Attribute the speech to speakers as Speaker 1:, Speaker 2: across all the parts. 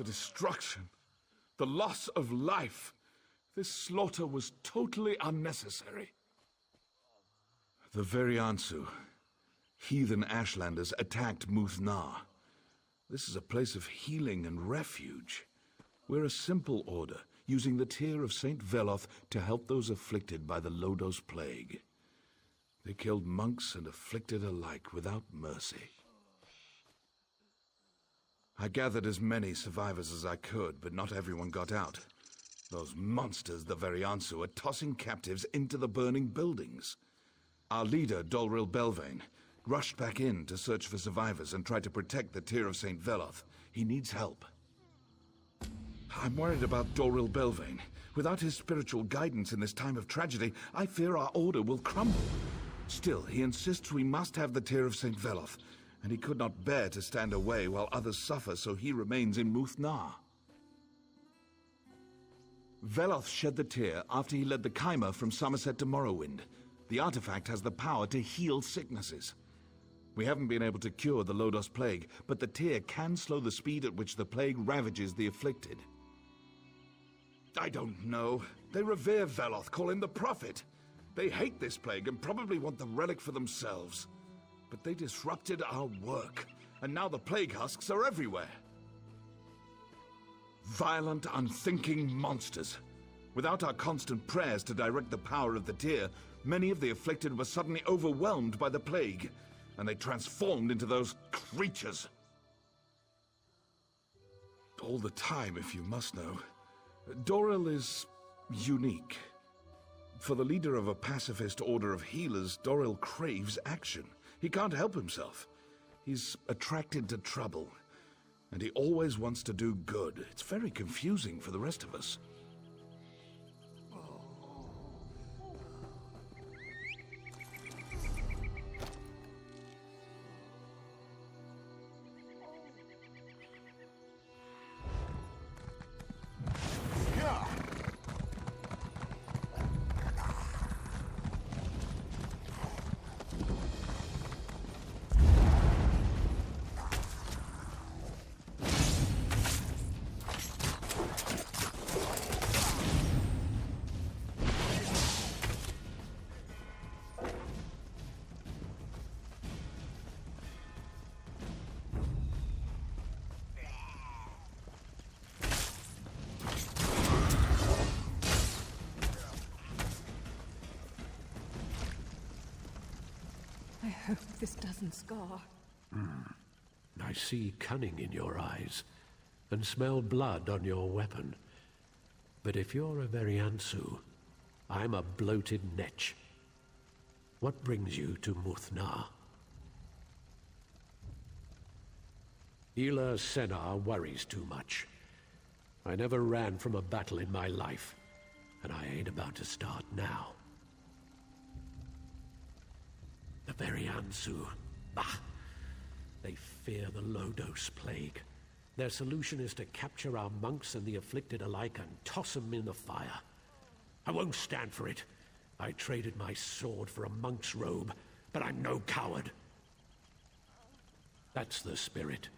Speaker 1: The destruction, the loss of life. This slaughter was totally unnecessary. The Veriansu, heathen Ashlanders, attacked Muth-Na. This is a place of healing and refuge. We're a simple order, using the tear of Saint Veloth to help those afflicted by the Lodos plague. They killed monks and afflicted alike without mercy. I gathered as many survivors as I could, but not everyone got out. Those monsters, the Veriansu, are tossing captives into the burning buildings. Our leader, Dolril Belvane, rushed back in to search for survivors and try to protect the Tear of St. Veloth. He needs help. I'm worried about Dolril Belvane. Without his spiritual guidance in this time of tragedy, I fear our order will crumble. Still, he insists we must have the Tear of St. Veloth, and he could not bear to stand away while others suffer, so he remains in Muth-Na. Veloth shed the tear after he led the Chimer from Somerset to Morrowind. The artifact has the power to heal sicknesses. We haven't been able to cure the Lodos plague, but the tear can slow the speed at which the plague ravages the afflicted. I don't know. They revere Veloth, call him the Prophet. They hate this plague and probably want the relic for themselves. But they disrupted our work, and now the plague husks are everywhere. Violent, unthinking monsters. Without our constant prayers to direct the power of the tear, many of the afflicted were suddenly overwhelmed by the plague, and they transformed into those creatures. All the time, if you must know. Doril is unique. For the leader of a pacifist order of healers, Doril craves action. He can't help himself. He's attracted to trouble, and he always wants to do good. It's very confusing for the rest of us.
Speaker 2: I hope this doesn't scar.
Speaker 3: I see cunning in your eyes, and smell blood on your weapon. But if you're a Veriansu, I'm a bloated netch. What brings you to Muth-Na? Ila Senar worries too much. I never ran from a battle in my life, and I ain't about to start now. The Veriansu, bah! They fear the Lodos plague. Their solution is to capture our monks and the afflicted alike and toss them in the fire. I won't stand for it. I traded my sword for a monk's robe, but I'm no coward. That's the spirit.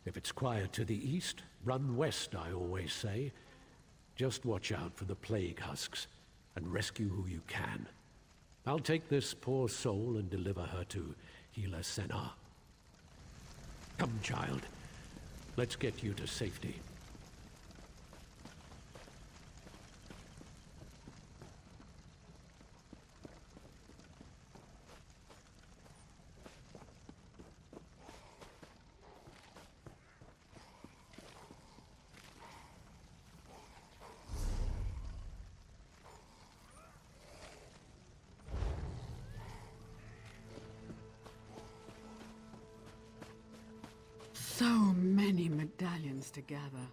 Speaker 3: If it's quiet to the east, run west, I always say. Just watch out for the plague husks, and rescue who you can. I'll take this poor soul and deliver her to Ila Senar. Come, child. Let's get you to safety.
Speaker 2: So many medallions to gather.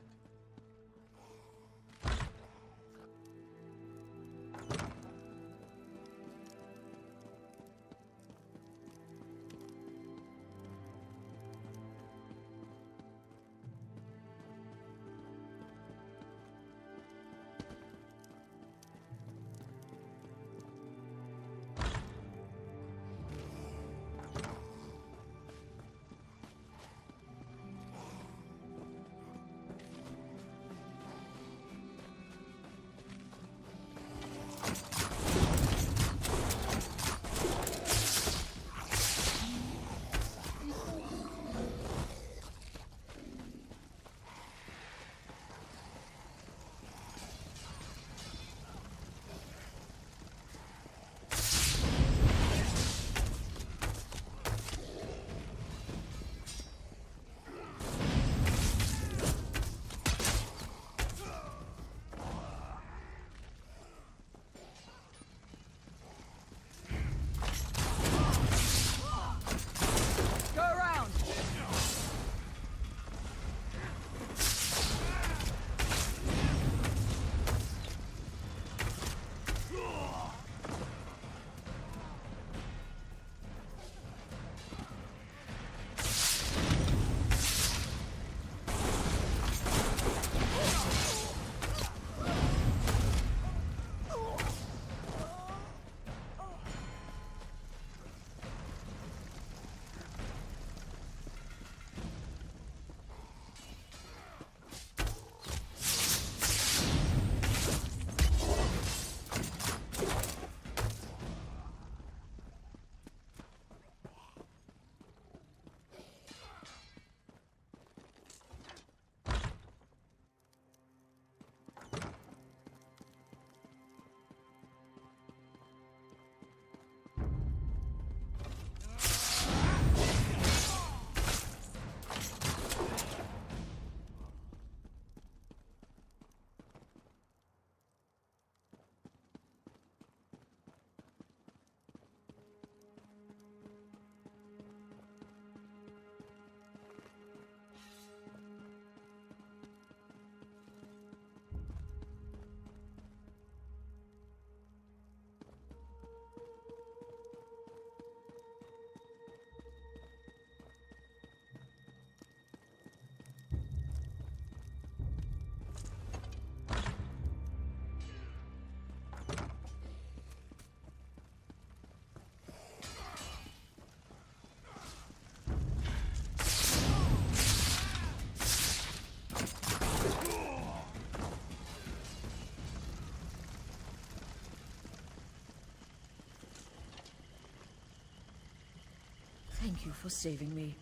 Speaker 4: Thank you for saving me.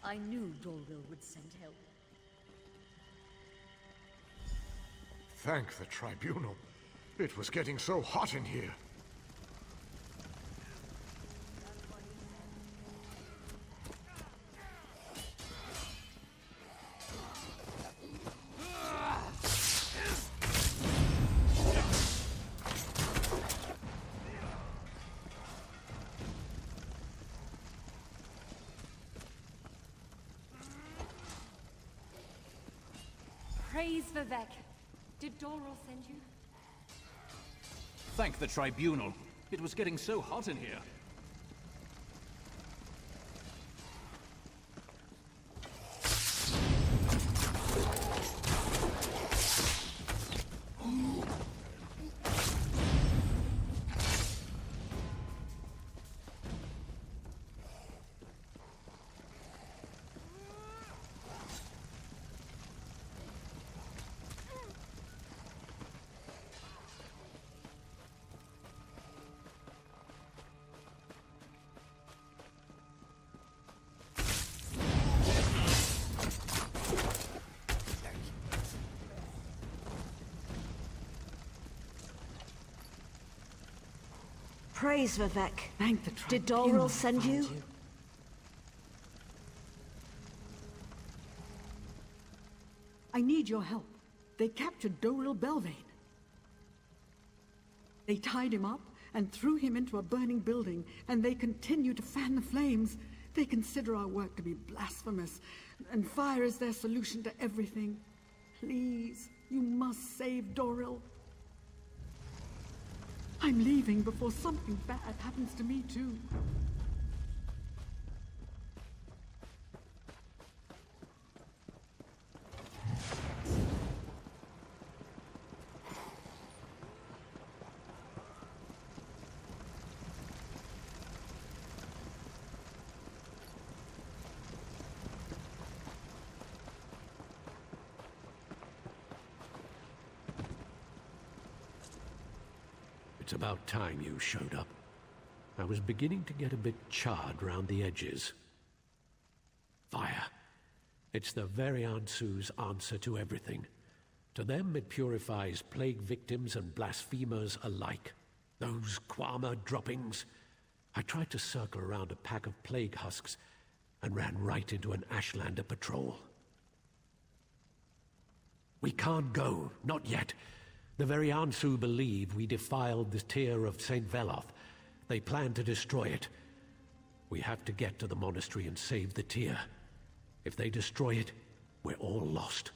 Speaker 4: I knew Dorwell would send help.
Speaker 5: Thank the Tribunal. It was getting so hot in here.
Speaker 2: Praise Vivek. Did Dorwell send you?
Speaker 6: Thank the Tribunal. It was getting so hot in here.
Speaker 4: Praise Vivek.
Speaker 2: Thank the
Speaker 4: Did
Speaker 2: Tribunal
Speaker 4: Dorwell send
Speaker 2: find
Speaker 4: you?
Speaker 7: I need your help. They captured Dorwell Belvane. They tied him up and threw him into a burning building, and they continue to fan the flames. They consider our work to be blasphemous, and fire is their solution to everything. Please, you must save Dorwell. I'm leaving before something bad happens to me, too.
Speaker 3: It's about time you showed up. I was beginning to get a bit charred round the edges. Fire. It's the Variansu's answer to everything. To them, it purifies plague victims and blasphemers alike. Those Kwama droppings. I tried to circle around a pack of plague husks and ran right into an Ashlander patrol. We can't go, not yet. The Variansu believe we defiled the tear of St. Veloth. They plan to destroy it. We have to get to the monastery and save the tear. If they destroy it, we're all lost.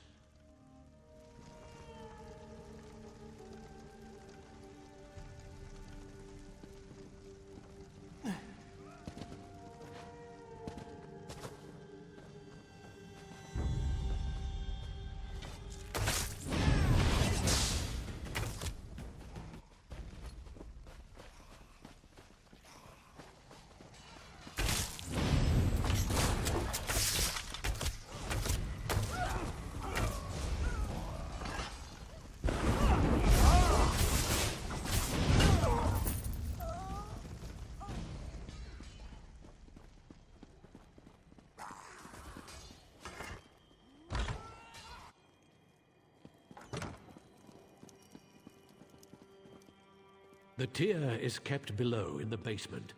Speaker 3: The tear is kept below in the basement.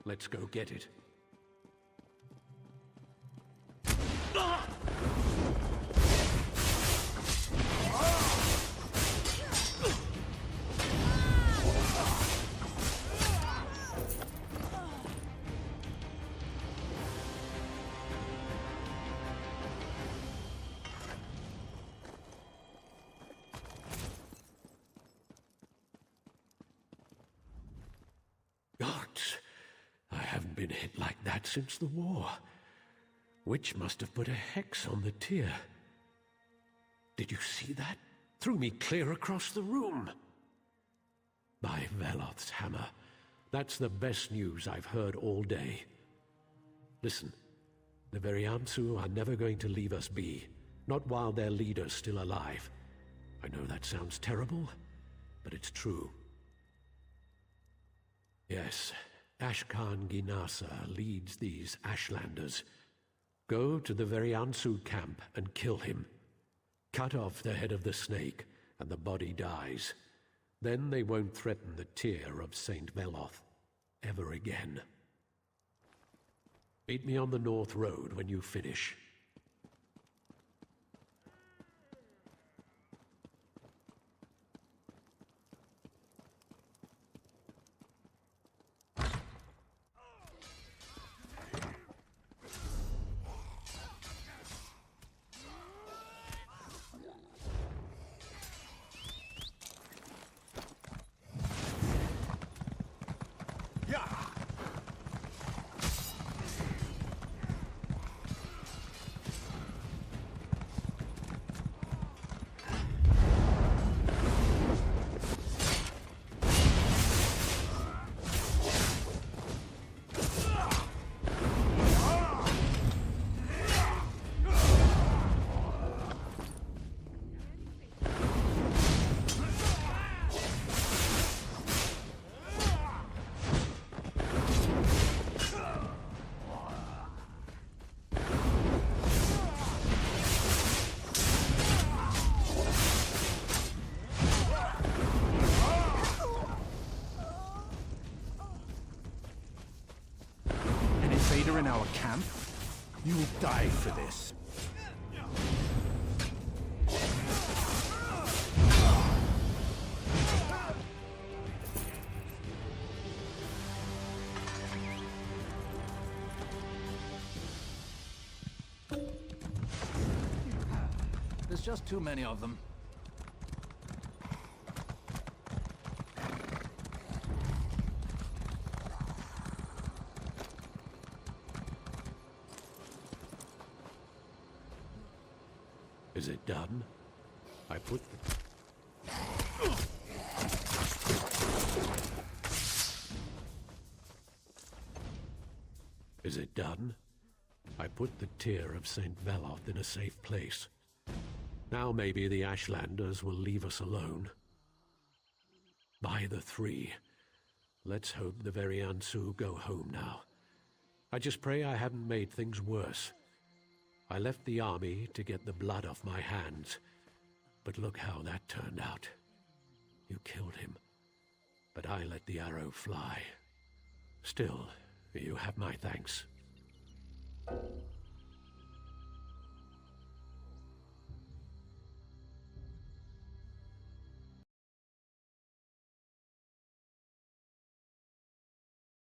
Speaker 3: Let's go get it. Gods, I haven't been hit like that since the war. Witch must have put a hex on the tear. Did you see that? Threw me clear across the room. By Veloth's hammer. That's the best news I've heard all day. Listen, the Variansu are never going to leave us be. Not while their leader's still alive. I know that sounds terrible, but it's true. Yes, Ashkan Ginasa leads these Ashlanders. Go to the Veriansu camp and kill him. Cut off the head of the snake, and the body dies. Then they won't threaten the tear of Saint Veloth ever again. Meet me on the North Road when you finish.
Speaker 6: In our camp? You will die for this. There's just too many of them.
Speaker 3: Is it done? I put the... Is it done? I put the tear of St. Veloth in a safe place. Now maybe the Ashlanders will leave us alone. By the three. Let's hope the Veriansu go home now. I just pray I haven't made things worse. I left the army to get the blood off my hands, but look how that turned out. You killed him, but I let the arrow fly. Still, you have my thanks.